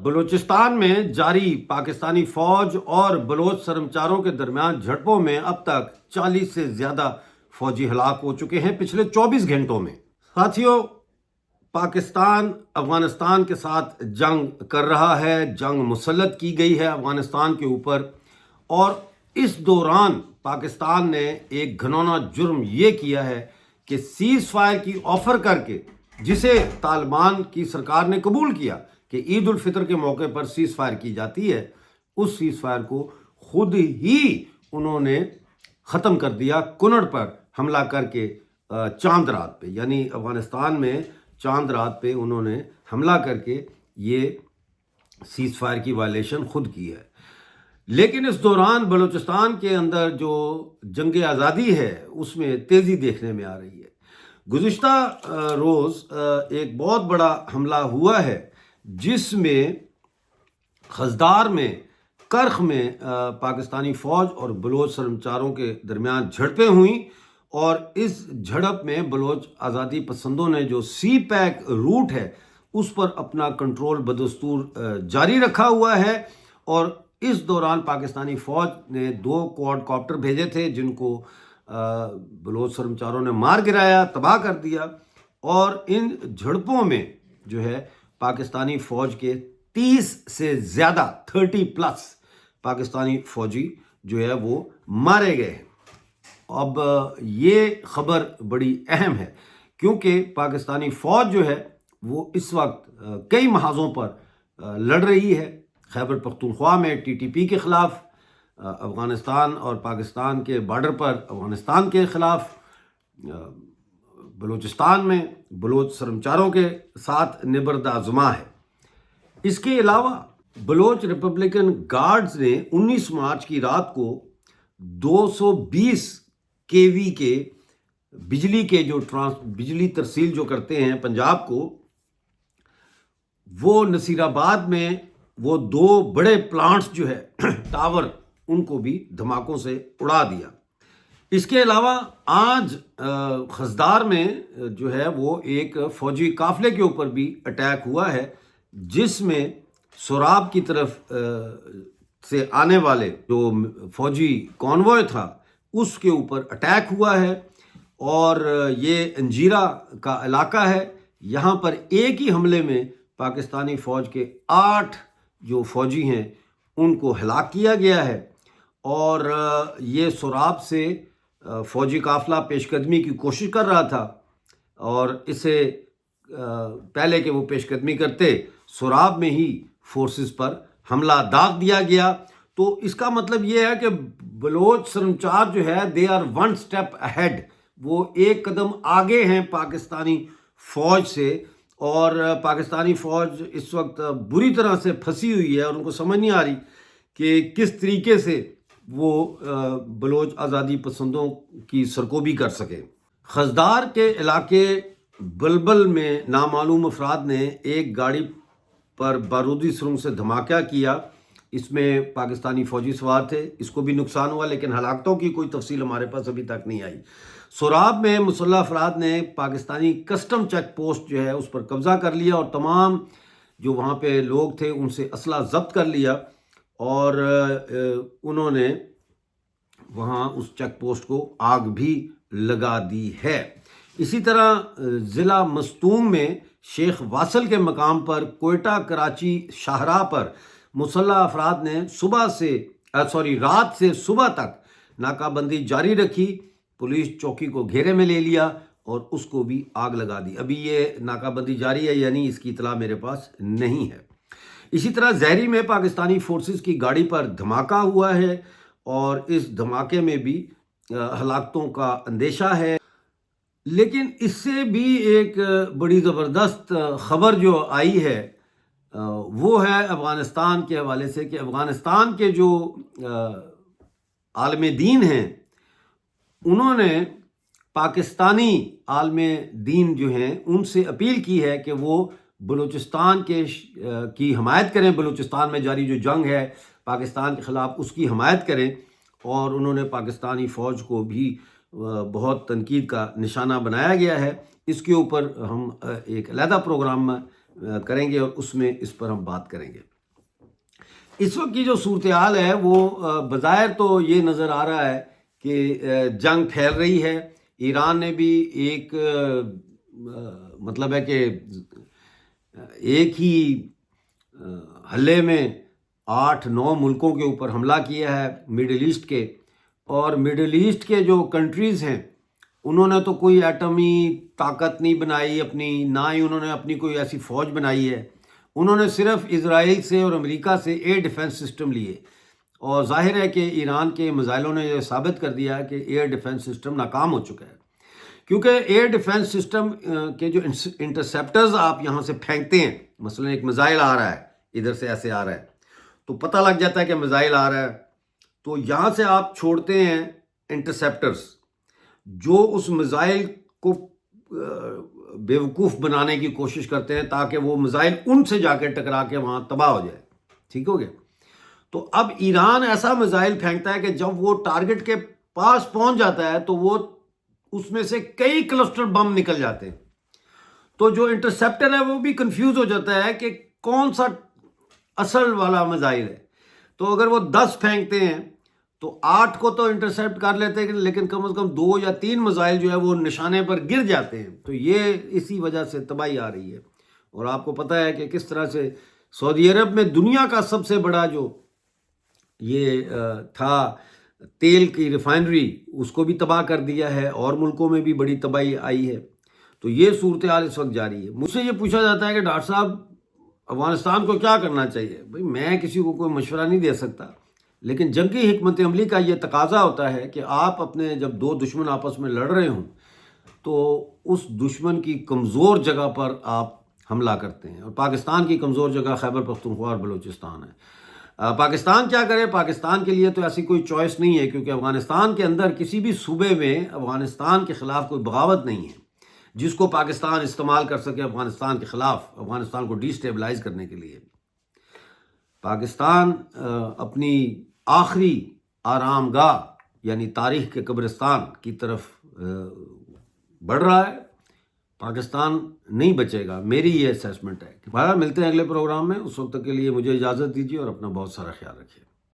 بلوچستان میں جاری پاکستانی فوج اور بلوچ سرمچاروں کے درمیان جھڑپوں میں اب تک 40 سے زیادہ فوجی ہلاک ہو چکے ہیں پچھلے 24 گھنٹوں میں۔ ساتھیوں، پاکستان افغانستان کے ساتھ جنگ کر رہا ہے، جنگ مسلط کی گئی ہے افغانستان کے اوپر، اور اس دوران پاکستان نے ایک گھناؤنا جرم یہ کیا ہے کہ سیز فائر کی آفر کر کے، جسے طالبان کی سرکار نے قبول کیا کہ عید الفطر کے موقع پر سیز فائر کی جاتی ہے، اس سیز فائر کو خود ہی انہوں نے ختم کر دیا کنڑ پر حملہ کر کے چاند رات پہ، یعنی افغانستان میں چاند رات پہ انہوں نے حملہ کر کے یہ سیز فائر کی وائلیشن خود کی ہے۔ لیکن اس دوران بلوچستان کے اندر جو جنگ آزادی ہے اس میں تیزی دیکھنے میں آ رہی ہے۔ گزشتہ روز ایک بہت بڑا حملہ ہوا ہے جس میں خزدار میں کرخ میں پاکستانی فوج اور بلوچ سرمچاروں کے درمیان جھڑپیں ہوئیں، اور اس جھڑپ میں بلوچ آزادی پسندوں نے جو سی پیک روٹ ہے اس پر اپنا کنٹرول بدستور جاری رکھا ہوا ہے، اور اس دوران پاکستانی فوج نے 2 کوڈ کاپٹر بھیجے تھے جن کو بلوچ سرمچاروں نے مار گرایا، تباہ کر دیا، اور ان جھڑپوں میں جو ہے پاکستانی فوج کے 30 سے زیادہ 30+ پاکستانی فوجی جو ہے وہ مارے گئے ہیں۔ اب یہ خبر بڑی اہم ہے کیونکہ پاکستانی فوج جو ہے وہ اس وقت کئی محاذوں پر لڑ رہی ہے۔ خیبر پختونخوا میں TTP کے خلاف، افغانستان اور پاکستان کے بارڈر پر افغانستان کے خلاف، بلوچستان میں بلوچ سرمچاروں کے ساتھ نبرد آزما ہے۔ اس کے علاوہ بلوچ ریپبلکن گارڈز نے 19 مارچ کی رات کو 220 kV کے بجلی کے جو بجلی ترسیل جو کرتے ہیں پنجاب کو، وہ نصیر آباد میں وہ 2 بڑے پلانٹس جو ہے ٹاور، ان کو بھی دھماکوں سے اڑا دیا۔ اس کے علاوہ آج خزدار میں جو ہے وہ ایک فوجی قافلے کے اوپر بھی اٹیک ہوا ہے، جس میں سوراب کی طرف سے آنے والے جو فوجی کانوائے تھا اس کے اوپر اٹیک ہوا ہے، اور یہ انجیرہ کا علاقہ ہے۔ یہاں پر ایک ہی حملے میں پاکستانی فوج کے 8 جو فوجی ہیں ان کو ہلاک کیا گیا ہے، اور یہ سوراب سے فوجی قافلہ پیش قدمی کی کوشش کر رہا تھا، اور اسے پہلے کہ وہ پیش قدمی کرتے سوراب میں ہی فورسز پر حملہ داغ دیا گیا۔ تو اس کا مطلب یہ ہے کہ بلوچ سرمچار جو ہے they are one step ahead، وہ ایک قدم آگے ہیں پاکستانی فوج سے، اور پاکستانی فوج اس وقت بری طرح سے پھنسی ہوئی ہے، اور ان کو سمجھ نہیں آ رہی کہ کس طریقے سے وہ بلوچ آزادی پسندوں کی سرکوبی کر سکے۔ خزدار کے علاقے بلبل میں نامعلوم افراد نے ایک گاڑی پر بارودی سرنگ سے دھماکہ کیا، اس میں پاکستانی فوجی سوار تھے، اس کو بھی نقصان ہوا، لیکن ہلاکتوں کی کوئی تفصیل ہمارے پاس ابھی تک نہیں آئی۔ سوراب میں مسلح افراد نے پاکستانی کسٹم چیک پوسٹ جو ہے اس پر قبضہ کر لیا، اور تمام جو وہاں پہ لوگ تھے ان سے اسلحہ ضبط کر لیا، اور انہوں نے وہاں اس چیک پوسٹ کو آگ بھی لگا دی ہے۔ اسی طرح ضلع مستونگ میں شیخ واصل کے مقام پر کوئٹہ کراچی شاہراہ پر مسلح افراد نے رات سے صبح تک ناکہ بندی جاری رکھی، پولیس چوکی کو گھیرے میں لے لیا اور اس کو بھی آگ لگا دی۔ ابھی یہ ناکہ بندی جاری ہے، یعنی اس کی اطلاع میرے پاس نہیں ہے۔ اسی طرح زہری میں پاکستانی فورسز کی گاڑی پر دھماکہ ہوا ہے، اور اس دھماکے میں بھی ہلاکتوں کا اندیشہ ہے۔ لیکن اس سے بھی ایک بڑی زبردست خبر جو آئی ہے وہ ہے افغانستان کے حوالے سے، کہ افغانستان کے جو عالم دین ہیں انہوں نے پاکستانی عالم دین جو ہیں ان سے اپیل کی ہے کہ وہ بلوچستان کی حمایت کریں، بلوچستان میں جاری جو جنگ ہے پاکستان کے خلاف اس کی حمایت کریں، اور انہوں نے پاکستانی فوج کو بھی بہت تنقید کا نشانہ بنایا گیا ہے۔ اس کے اوپر ہم ایک علیحدہ پروگرام کریں گے اور اس میں اس پر ہم بات کریں گے۔ اس وقت کی جو صورتحال ہے وہ بظاہر تو یہ نظر آ رہا ہے کہ جنگ پھیل رہی ہے. ایران نے بھی ایک مطلب ہے کہ ایک ہی حملے میں 8-9 ملکوں کے اوپر حملہ کیا ہے مڈل ایسٹ کے. اور مڈل ایسٹ کے جو کنٹریز ہیں انہوں نے تو کوئی ایٹمی طاقت نہیں بنائی اپنی، نہ ہی انہوں نے اپنی کوئی ایسی فوج بنائی ہے. انہوں نے صرف اسرائیل سے اور امریکہ سے ایئر ڈیفنس سسٹم لیے، اور ظاہر ہے کہ ایران کے میزائلوں نے یہ ثابت کر دیا کہ ایئر ڈیفنس سسٹم ناکام ہو چکا ہے. کیونکہ ایئر ڈیفنس سسٹم کے جو انٹرسیپٹرز آپ یہاں سے پھینکتے ہیں، مثلا ایک میزائل آ رہا ہے ادھر سے ایسے آ رہا ہے تو پتہ لگ جاتا ہے کہ میزائل آ رہا ہے، تو یہاں سے آپ چھوڑتے ہیں انٹرسیپٹرز جو اس میزائل کو بیوقوف بنانے کی کوشش کرتے ہیں تاکہ وہ میزائل ان سے جا کے ٹکرا کے وہاں تباہ ہو جائے. ٹھیک ہو گیا؟ تو اب ایران ایسا میزائل پھینکتا ہے کہ جب وہ ٹارگٹ کے پاس پہنچ جاتا ہے تو وہ اس میں سے کئی کلسٹر بم نکل جاتے ہیں. تو جو انٹرسیپٹر ہے وہ بھی کنفیوز ہو جاتا ہے کہ کون سا اصل والا میزائل ہے. تو اگر وہ 10 پھینکتے ہیں تو 8 کو تو انٹرسیپٹ کر لیتے ہیں، لیکن کم از کم 2 یا 3 میزائل جو ہے وہ نشانے پر گر جاتے ہیں. تو یہ اسی وجہ سے تباہی آ رہی ہے. اور آپ کو پتہ ہے کہ کس طرح سے سعودی عرب میں دنیا کا سب سے بڑا جو یہ تھا تیل کی ریفائنری، اس کو بھی تباہ کر دیا ہے، اور ملکوں میں بھی بڑی تباہی آئی ہے. تو یہ صورتحال اس وقت جاری ہے. مجھ سے یہ پوچھا جاتا ہے کہ ڈاکٹر صاحب افغانستان کو کیا کرنا چاہیے. بھئی میں کسی کو کوئی مشورہ نہیں دے سکتا، لیکن جنگی حکمت عملی کا یہ تقاضا ہوتا ہے کہ آپ اپنے جب 2 دشمن آپس میں لڑ رہے ہوں تو اس دشمن کی کمزور جگہ پر آپ حملہ کرتے ہیں. اور پاکستان کی کمزور جگہ خیبر پختونخوا اور بلوچستان ہے. پاکستان کیا کرے؟ پاکستان کے لیے تو ایسی کوئی چوائس نہیں ہے، کیونکہ افغانستان کے اندر کسی بھی صوبے میں افغانستان کے خلاف کوئی بغاوت نہیں ہے جس کو پاکستان استعمال کر سکے افغانستان کے خلاف، افغانستان کو ڈی سٹیبلائز کرنے کے لیے. پاکستان اپنی آخری آرام گاہ یعنی تاریخ کے قبرستان کی طرف بڑھ رہا ہے. پاکستان نہیں بچے گا، میری یہ اسیسمنٹ ہے. بہرحال ملتے ہیں اگلے پروگرام میں. اس وقت تک کے لیے مجھے اجازت دیجیے اور اپنا بہت سارا خیال رکھیے.